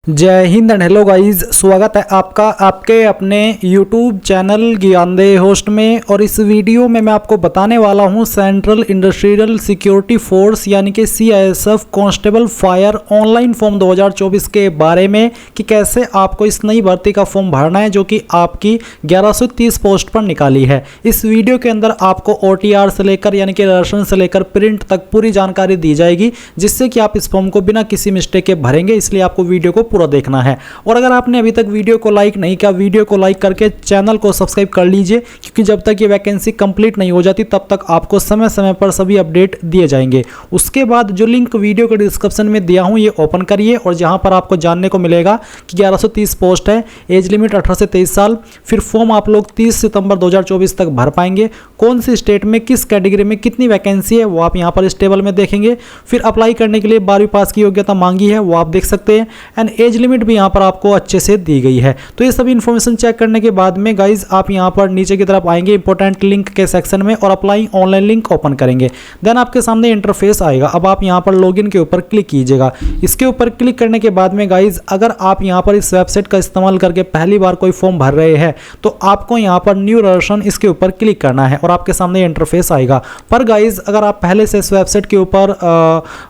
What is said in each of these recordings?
जय Hind and hello guys, स्वागत है आपका आपके अपने YouTube चैनल ज्ञानदेह होस्ट में। और इस वीडियो में मैं आपको बताने वाला हूं सेंट्रल इंडस्ट्रियल सिक्योरिटी फोर्स यानी कि CISF constable fire online form 2024 के बारे में कि कैसे आपको इस नई भर्ती का फॉर्म भरना है जो कि आपकी 1130 पोस्ट पर निकाली है। इस वीडियो के अंदर आपको OTR से लेकर यानी कि रर्शन से लेकर प्रिंट तक पूरी जानकारी दी जाएगी जिससे कि आप इस फॉर्म को बिना किसी मिस्टेक के भरेंगे, इसलिए आपको वीडियो को पूरा देखना है। और अगर आपने अभी तक वीडियो को लाइक नहीं किया, वीडियो को लाइक करके चैनल को सब्सक्राइब कर लीजिए, क्योंकि जब तक ये वैकेंसी कंप्लीट नहीं हो जाती तब तक आपको समय समय पर सभी अपडेट दिए जाएंगे। उसके बाद जो लिंक वीडियो के डिस्क्रिप्शन में दिया हूं ये ओपन करिए और जहां पर आपको जानने को मिलेगा कि 1130 पोस्ट है, एज लिमिट 18 से 23 साल। फिर फॉर्म आप लोग 30 सितंबर 2024 तक भर पाएंगे। कौन सी स्टेट में किस कैटेगरी में कितनी वैकेंसी है वो आप यहाँ पर इस टेबल में देखेंगे। फिर अप्लाई करने के लिए 12वीं पास की योग्यता मांगी है वो आप देख सकते हैं। एंड एज लिमिट भी यहाँ पर आपको अच्छे से दी गई है। तो ये सभी इन्फॉर्मेशन चेक करने के बाद में गाइज आप यहाँ पर नीचे की तरफ आएंगे इंपॉर्टेंट लिंक के सेक्शन में और अप्लाई ऑनलाइन लिंक ओपन करेंगे। देन आपके सामने इंटरफेस आएगा। अब आप यहाँ पर लॉगिन के ऊपर क्लिक कीजिएगा। इसके ऊपर क्लिक करने के बाद में गाइज अगर आप यहाँ पर इस वेबसाइट का इस्तेमाल करके पहली बार कोई फॉर्म भर रहे हैं तो आपको यहाँ पर न्यू रजिस्ट्रेशन इसके ऊपर क्लिक करना है और आपके सामने इंटरफेस आएगा। पर गाइज अगर आप पहले से इस वेबसाइट के ऊपर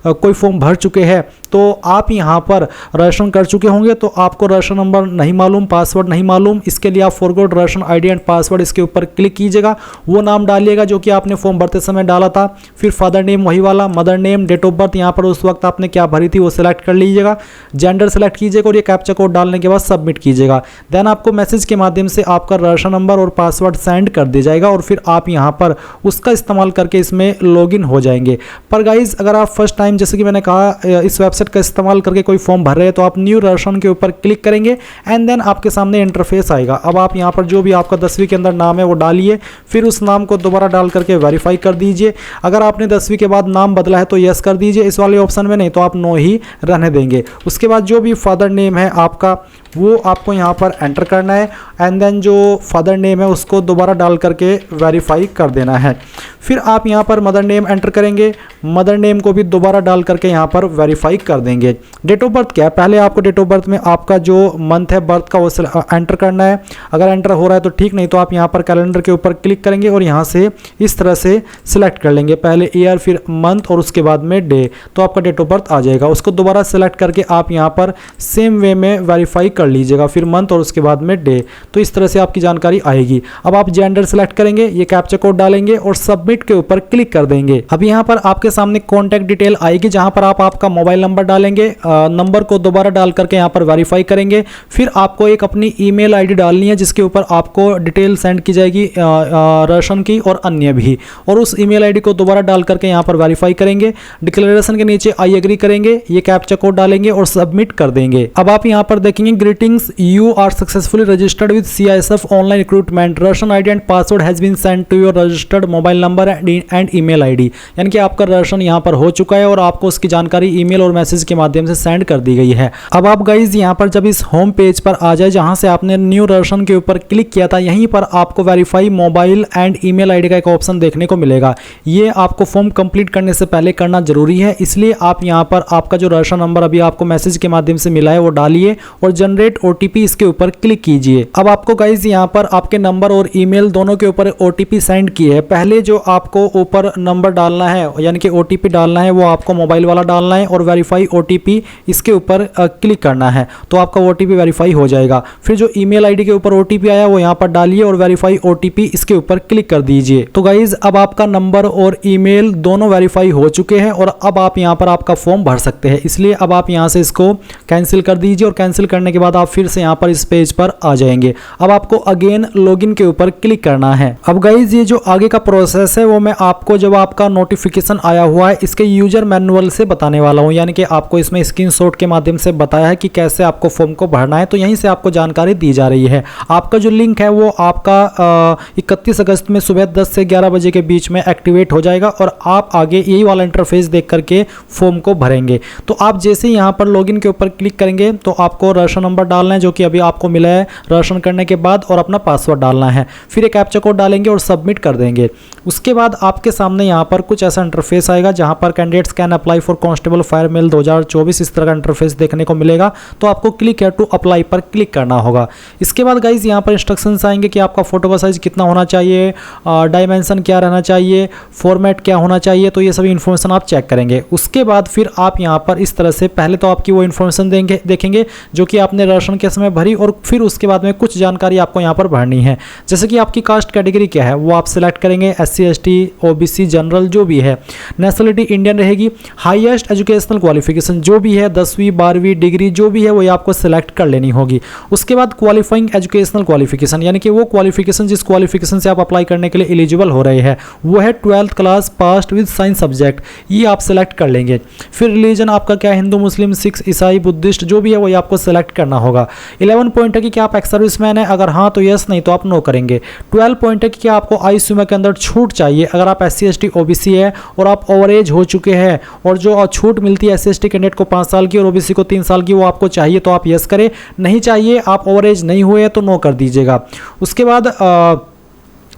कोई फॉर्म भर चुके हैं तो आप यहाँ पर रजिस्ट्रेशन कर चुके होंगे तो आपको रजिस्ट्रेशन नंबर नहीं मालूम, पासवर्ड नहीं मालूम, इसके लिए आप forgot registration ID and password इसके ऊपर क्लिक कीजिएगा। वो नाम डालिएगा जो कि आपने फॉर्म भरते समय डाला था। फिर फादर नेम वही वाला, mother name, date of birth यहाँ पर उस वक्त आपने क्या भरी थी वो सिलेक्ट कर लीजिएगा, जेंडर सेलेक्ट कीजिएगा और ये कैप्चा कोड डालने के बाद सबमिट कीजिएगा। देन आपको मैसेज के माध्यम से आपका रजिस्ट्रेशन नंबर और पासवर्ड सेंड कर दिया जाएगा और फिर आप यहाँ पर उसका इस्तेमाल करके इसमें लॉगिन हो जाएंगे। पर गाइज अगर आप फर्स्ट टाइम जैसे कि मैंने कहा इस वेबसाइट का इस्तेमाल करके कोई फॉर्म भर रहे हैं तो आप न्यू रजिस्ट्रेशन के ऊपर क्लिक करेंगे एंड देन आपके सामने इंटरफेस आएगा। अब आप यहाँ पर जो भी आपका 10वीं के अंदर नाम है वो डालिए, फिर उस नाम को दोबारा डाल करके वेरीफाई कर दीजिए। अगर आपने 10वीं के बाद नाम बदला है तो यस कर दीजिए इस वाले ऑप्शन में, नहीं तो आप नो ही रहने देंगे। उसके बाद जो भी फादर नेम है आपका वो आपको यहाँ पर एंटर करना है एंड देन जो फादर नेम है उसको दोबारा डाल करके वेरीफाई कर देना है। फिर आप यहाँ पर मदर नेम एंटर करेंगे, मदर नेम को भी दोबारा डाल करके यहाँ पर वेरीफाई कर देंगे। डेट ऑफ बर्थ क्या है, पहले आपको डेट ऑफ बर्थ में आपका जो मंथ है बर्थ का वो एंटर करना है। अगर एंटर हो रहा है तो ठीक, नहीं तो आप यहाँ पर कैलेंडर के ऊपर क्लिक करेंगे और यहाँ से इस तरह से सिलेक्ट कर लेंगे, पहले ईयर फिर मंथ और उसके बाद में डे, तो आपका डेट ऑफ बर्थ आ जाएगा। उसको दोबारा सिलेक्ट करके आप यहाँ पर सेम वे में वेरीफाई कर लीजिएगा, फिर मंथ और उसके बाद में डे, तो इस तरह से आपकी जानकारी आएगी। अब आप जेंडर सेलेक्ट करेंगे, ये कैप्चा कोड डालेंगे और सबमिट के ऊपर क्लिक कर देंगे। अब यहाँ पर आपके सामने कॉन्टैक्ट डिटेल आएगी जहां पर आप आपका मोबाइल नंबर डालेंगे, नंबर को दोबारा डाल करके यहाँ पर वेरीफाई करेंगे। फिर आपको एक अपनी ईमेल आईडी डालनी है जिसके ऊपर आपको डिटेल सेंड की जाएगी रजिस्ट्रेशन की और अन्य भी, और उस ईमेल आईडी को दोबारा डाल करके यहाँ पर वेरीफाई करेंगे। डिक्लेरेशन के नीचे आई एग्री करेंगे, ये कैप्चा कोड डालेंगे और सबमिट कर देंगे। अब आप यहाँ पर देखेंगे greetings, you are successfully registered with CISF online recruitment, registration ID and password has been send to your registered mobile number and email ID, यानी कि आपका रजिस्ट्रेशन यहाँ पर हो चुका है और आपको उसकी जानकारी ईमेल और मैसेज के माध्यम से सेंड कर दी गई है। अब आप गाइज यहाँ पर जब इस होम पेज पर आ जाए जहां से आपने न्यू रजिस्ट्रेशन के ऊपर क्लिक किया था, यहीं पर आपको verify mobile and email ID का एक ऑप्शन देखने को मिलेगा। ये आपको फॉर्म कंप्लीट करने से पहले करना जरूरी है, इसलिए आप यहाँ पर आपका जो रजिस्ट्रेशन नंबर अभी आपको मैसेज के माध्यम से मिला है वो डालिए और जनरेट OTP इसके ऊपर क्लिक कीजिए। अब आपको गाइज यहाँ पर आपके नंबर और ईमेल दोनों के ऊपर OTP सेंड की है। पहले जो आपको ऊपर नंबर डालना है यानी कि OTP डालना है वो आपको मोबाइल वाला डालना है और वेरीफाई OTP इसके ऊपर क्लिक करना है तो आपका OTP वेरीफाई हो जाएगा। फिर जो ईमेल आईडी के ऊपर OTP आया वो यहाँ पर डालिए और वेरीफाई OTP इसके ऊपर क्लिक कर दीजिए। तो गाइज अब आपका नंबर और ईमेल दोनों वेरीफाई हो चुके हैं और अब आप यहाँ पर आपका फॉर्म भर सकते हैं। इसलिए अब आप यहाँ से इसको कैंसिल कर दीजिए और कैंसिल करने के बाद आप फिर से यहाँ पर इस पेज पर आ जाएंगे। अब आपको अगेन लॉगिन के ऊपर क्लिक करना है। अब गाइज ये जो आगे का प्रोसेस है वो मैं आपको जब आपका नोटिफिकेशन आया हुआ है इसके यूजर मैनुअल से बताने वाला हूँ, यानी कि आपको इसमें स्क्रीनशॉट के माध्यम से बताया है कि कैसे आपको फॉर्म को भरना है, तो यहीं से आपको जानकारी दी जा रही है। आपका जो लिंक है वो आपका 31 अगस्त में सुबह 10 से 11 बजे के बीच में एक्टिवेट हो जाएगा और आप आगे यही वाला इंटरफेस देख करके फॉर्म को भरेंगे। तो आप जैसे यहाँ पर लॉगिन के ऊपर क्लिक करेंगे तो आपको रजिस्ट्रेशन नंबर नंबर डालना है जो कि अभी आपको मिला है रजिस्ट्रेशन करने के बाद, और अपना पासवर्ड डालना है। फिर एक कैप्चा कोड डालेंगे और सबमिट कर देंगे। उसके बाद आपके सामने यहाँ पर कुछ ऐसा इंटरफेस आएगा जहाँ पर candidates can apply for constable fire male 2024 इस तरह का इंटरफेस देखने को मिलेगा। तो आपको क्लिक है टू अप्लाई पर क्लिक करना होगा। इसके बाद गाइज यहाँ पर इंस्ट्रक्शंस आएंगे कि आपका फोटो का साइज कितना होना चाहिए, डायमेंशन क्या रहना चाहिए, फॉर्मेट क्या होना चाहिए, तो ये सभी इन्फॉर्मेशन आप चेक करेंगे। उसके बाद फिर आप यहाँ पर इस तरह से पहले तो आपकी वो इन्फॉर्मेशन देखेंगे जो कि आपने रजिस्ट्रेशन के समय भरी, और फिर उसके बाद में कुछ जानकारी आपको यहाँ पर भरनी है। जैसे कि आपकी कास्ट कैटेगरी क्या है वो आप सिलेक्ट करेंगे, SC ST OBC जनरल जो भी है, नेशनलिटी इंडियन रहेगी, हाईएस्ट एजुकेशनल क्वालिफिकेशन जो भी है 10वीं 12वीं डिग्री जो भी है वो आपको सिलेक्ट कर लेनी होगी। उसके बाद क्वालिफाइंग एजुकेशनल क्वालिफिकेशन यानी कि वो क्वालिफिकेशन जिस क्वालिफिकेशन से आप अप्लाई करने के लिए एलिजिबल हो रहे हैं वो है 12th class passed with science subject, ये आप सिलेक्ट कर लेंगे। फिर रिलीजन आपका क्या है, हिंदू मुस्लिम सिख ईसाई बुद्धिस्ट जो भी है वो आपको सिलेक्ट करना होगा। 11 पॉइंट है कि क्या आप एक्स सर्विसमैन है, अगर हाँ तो यस, नहीं तो आप नो करेंगे। 12 पॉइंट है कि क्या आपको आयु सीमा के अंदर छूट चाहिए, अगर आप SC ST OBC है और आप ओवर एज हो चुके हैं और जो छूट मिलती है SC ST कैंडिडेट को 5 साल की और OBC को 3 साल की वो आपको चाहिए तो आप यस करें, नहीं चाहिए आप ओवर एज नहीं हुए तो नो कर दीजिएगा। उसके बाद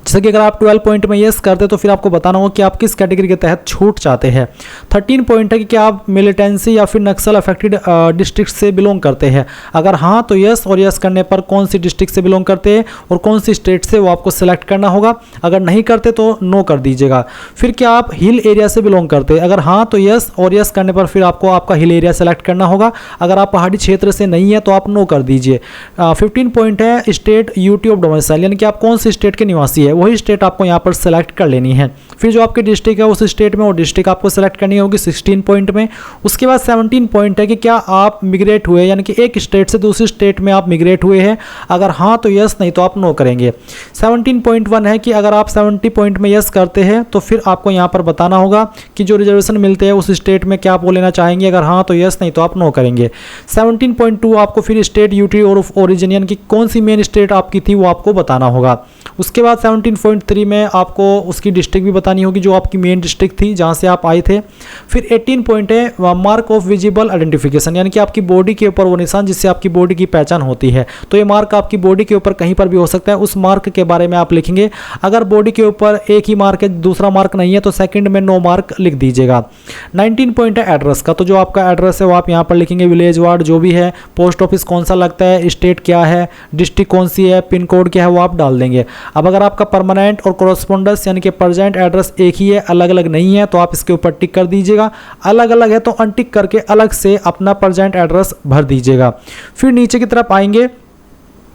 जैसे कि अगर आप 12 पॉइंट में यस करते तो फिर आपको बताना होगा कि आप किस कैटेगरी के तहत छूट चाहते हैं। 13 पॉइंट है कि क्या आप मिलिटेंसी या फिर नक्सल अफेक्टेड डिस्ट्रिक्ट से बिलोंग करते हैं, अगर हाँ तो यस, और यस करने पर कौन सी डिस्ट्रिक्ट से बिलोंग करते हैं और कौन सी स्टेट से वो आपको सिलेक्ट करना होगा, अगर नहीं करते तो नो कर दीजिएगा। फिर क्या आप हिल एरिया से बिलोंग करते हैं, अगर हाँ तो यस, और यस करने पर फिर आपको आपका हिल एरिया सेलेक्ट करना होगा, अगर आप पहाड़ी क्षेत्र से नहीं है तो आप नो कर दीजिए। 15 पॉइंट है स्टेट यूटी ऑफ डोमिसाइल यानी कि आप कौन सी स्टेट के निवासी है वही स्टेट आपको यहाँ पर सेलेक्ट कर लेनी है। फिर जो आपकी डिस्ट्रिक्ट है उस स्टेट में वो डिस्ट्रिक्ट आपको सेलेक्ट करनी होगी 16 पॉइंट में। उसके बाद 17 पॉइंट है कि क्या आप मिग्रेट हुए यानी कि एक स्टेट से दूसरी स्टेट में आप मिग्रेट हुए हैं, अगर हाँ तो यस, नहीं तो आप नो करेंगे। 17.1 है कि अगर आप 70 पॉइंट में यस करते हैं तो फिर आपको यहाँ पर बताना होगा कि जो रिजर्वेशन मिलते हैं उस स्टेट में क्या आप वो लेना चाहेंगे, अगर हाँ तो यस, नहीं तो आप नो करेंगे। 17.2 आपको फिर स्टेट यूटी और ओरिजिन यानी कि कौन सी मेन स्टेट आपकी थी वो आपको बताना होगा। उसके बाद 17.3 में आपको उसकी डिस्ट्रिक्ट भी बतानी होगी जो आपकी मेन डिस्ट्रिक्ट थी जहाँ से आप आए थे। फिर 18 पॉइंट है मार्क ऑफ विजिबल आइडेंटिफिकेशन यानी कि आपकी बॉडी के ऊपर वो निशान जिससे आपकी बॉडी की पहचान होती है, तो ये मार्क आपकी बॉडी के ऊपर कहीं पर भी हो सकता है, उस मार्क के बारे में आप लिखेंगे। अगर बॉडी के ऊपर एक ही मार्क है दूसरा मार्क नहीं है तो सेकंड में नो मार्क लिख दीजिएगा। 19 पॉइंट है एड्रेस का, तो जो आपका एड्रेस है वो आप यहाँ पर लिखेंगे, विलेज वार्ड जो भी है, पोस्ट ऑफिस कौन सा लगता है, स्टेट क्या है, डिस्ट्रिक्ट कौन सी है, पिन कोड क्या है वो आप डाल देंगे। अब अगर आपका परमानेंट और कॉरेस्पोंडेंस यानी कि प्रेजेंट एड्रेस एक ही है अलग अलग नहीं है तो आप इसके ऊपर टिक कर दीजिएगा, अलग अलग है तो अनटिक करके अलग से अपना प्रेजेंट एड्रेस भर दीजिएगा। फिर नीचे की तरफ आएंगे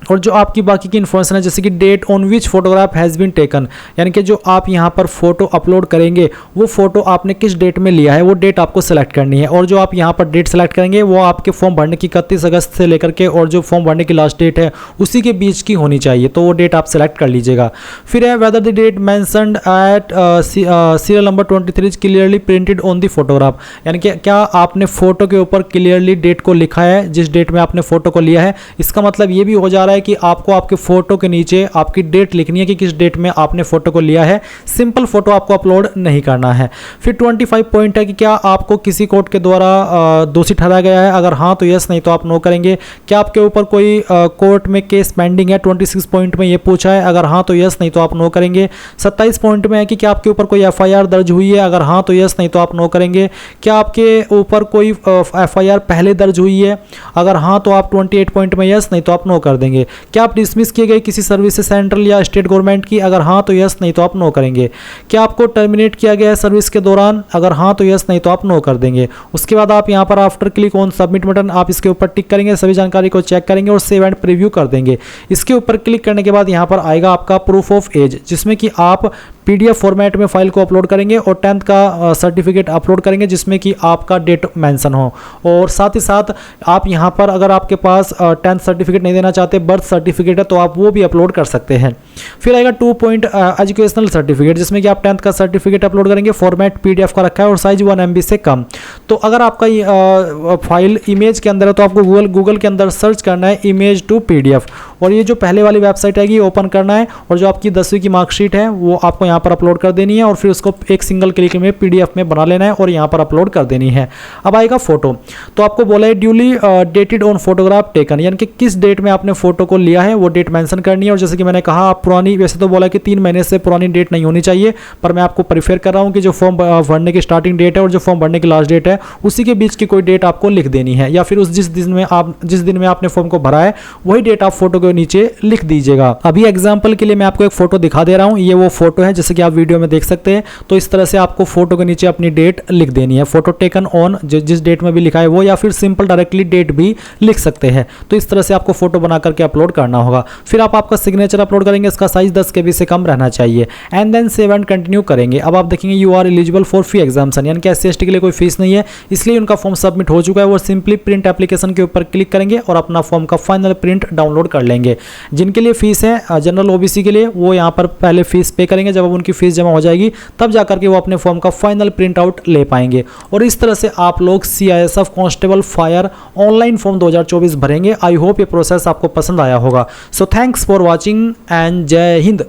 और जो आपकी बाकी की इन्फॉर्मेशन है जैसे कि date on which photograph has been taken यानी कि जो आप यहाँ पर फोटो अपलोड करेंगे वो फोटो आपने किस डेट में लिया है वो डेट आपको सेलेक्ट करनी है, और जो आप यहाँ पर डेट सेलेक्ट करेंगे वो आपके फॉर्म भरने की 31 अगस्त से लेकर के और जो फॉर्म भरने की लास्ट डेट है उसी के बीच की होनी चाहिए, तो वो डेट आप सेलेक्ट कर लीजिएगा। फिर है whether the date mentioned at serial number 23 clearly printed on the photograph यानी कि क्या आपने फोटो के ऊपर क्लियरली डेट को लिखा है जिस डेट में आपने फोटो को लिया है। इसका मतलब ये भी हो जा रहा है कि आपको आपके फोटो के नीचे आपकी डेट लिखनी है कि किस डेट में आपने फोटो को लिया है, सिंपल फोटो आपको अपलोड नहीं करना है। फिर 25 पॉइंट है कि क्या आपको किसी कोर्ट के द्वारा दोषी ठहराया गया है, अगर हाँ तो यस, नहीं तो आप नो करेंगे। क्या आपके ऊपर कोई कोर्ट में केस पेंडिंग है, 26 पॉइंट में ये पूछा है, अगर हाँ तो यस, नहीं तो आप नो करेंगे। 27 पॉइंट में है कि क्या आपके ऊपर कोई FIR दर्ज हुई है, अगर हाँ तो यस, नहीं तो आप नो करेंगे। क्या आपके ऊपर कोई FIR पहले दर्ज हुई है, अगर हाँ तो आप 28 पॉइंट में यस, नहीं तो आप नो कर देंगे। क्या आप डिसमिस किए गए किसी सर्विस से सेंट्रल या स्टेट गवर्नमेंट की, अगर हाँ तो यस, नहीं तो आप नो करेंगे। क्या आपको टर्मिनेट किया गया है सर्विस के दौरान, अगर हाँ तो यस, नहीं तो आप नो कर देंगे। उसके बाद आप यहाँ पर after click on submit button आप इसके ऊपर टिक करेंगे, सभी जानकारी को चेक करेंगे और सेव एंड प्रीव्यू कर देंगे। इसके ऊपर क्लिक करने के बाद यहाँ पर आएगा आपका प्रूफ ऑफ एज जिसमें कि आप PDF फॉर्मेट में फाइल को अपलोड करेंगे और 10th का सर्टिफिकेट अपलोड करेंगे जिसमें कि आपका डेट मेंशन हो, और साथ ही साथ आप यहाँ पर अगर आपके पास 10th सर्टिफिकेट नहीं देना चाहते बर्थ सर्टिफिकेट है तो आप वो भी अपलोड कर सकते हैं। फिर आएगा 2 पॉइंट एजुकेशनल सर्टिफिकेट जिसमें कि आप 10th का सर्टिफिकेट अपलोड करेंगे, फॉर्मेट PDF का रखा है और साइज 1 MB से कम। तो अगर आपका फाइल इमेज के अंदर है तो आपको गूगल के अंदर सर्च करना है इमेज टू PDF और ये जो पहले वाली वेबसाइट है ये ओपन करना है और जो आपकी 10वीं की मार्कशीट है वो आपको यहाँ पर अपलोड कर देनी है और फिर उसको एक सिंगल क्लिक में PDF में बना लेना है और यहाँ पर अपलोड कर देनी है। अब आएगा फोटो, तो आपको बोला है duly dated on photograph taken, यानी कि किस डेट में आपने फोटो को लिया है वो डेट मेंशन करनी है। और जैसे कि मैंने कहा आप पुरानी, वैसे तो बोला कि 3 महीने से पुरानी डेट नहीं होनी चाहिए, पर मैं आपको प्रीफर कर रहा हूँ कि जो फॉर्म भरने की स्टार्टिंग डेट है और जो फॉर्म भरने की लास्ट डेट है उसी के बीच की कोई डेट आपको लिख देनी है, या फिर उस जिस दिन में आपने फॉर्म को भरा है वही डेट आप फोटो के नीचे लिख दीजिएगा। अभी एग्जांपल के लिए मैं आपको एक फोटो दिखा दे रहा हूँ, ये वो फोटो है जैसे कि आप वीडियो में देख सकते हैं। तो इस तरह से आपको फोटो के नीचे अपनी डेट लिख देनी है, फोटो टेकन ऑन जिस डेट में भी लिखा है वो, या फिर सिंपल डायरेक्टली डेट भी लिख सकते हैं। तो इस तरह से आपको फोटो बना करके अपलोड करना होगा। फिर आप आपका सिग्नेचर अपलोड करेंगे, इसका साइज 10 KB से कम रहना चाहिए and then save and continue करेंगे। अब आप देखेंगे you are eligible for fee exemption, यानी कि SC/ST के लिए कोई फीस नहीं है, इसलिए उनका फॉर्म सबमिट हो चुका है। वो सिंपली प्रिंट एप्लीकेशन के ऊपर क्लिक करेंगे और अपना फॉर्म का फाइनल प्रिंट डाउनलोड कर लेंगे। जिनके लिए फीस है जनरल OBC के लिए, वो यहाँ पर पहले फीस पे करेंगे, जब उनकी फीस जमा हो जाएगी तब जाकर के वो अपने फॉर्म का फाइनल प्रिंट आउट ले पाएंगे। और इस तरह से आप लोग CISF constable fire online form 2024 भरेंगे। आई होप ये प्रोसेस आपको पसंद आया होगा। So thanks for watching and जय हिंद।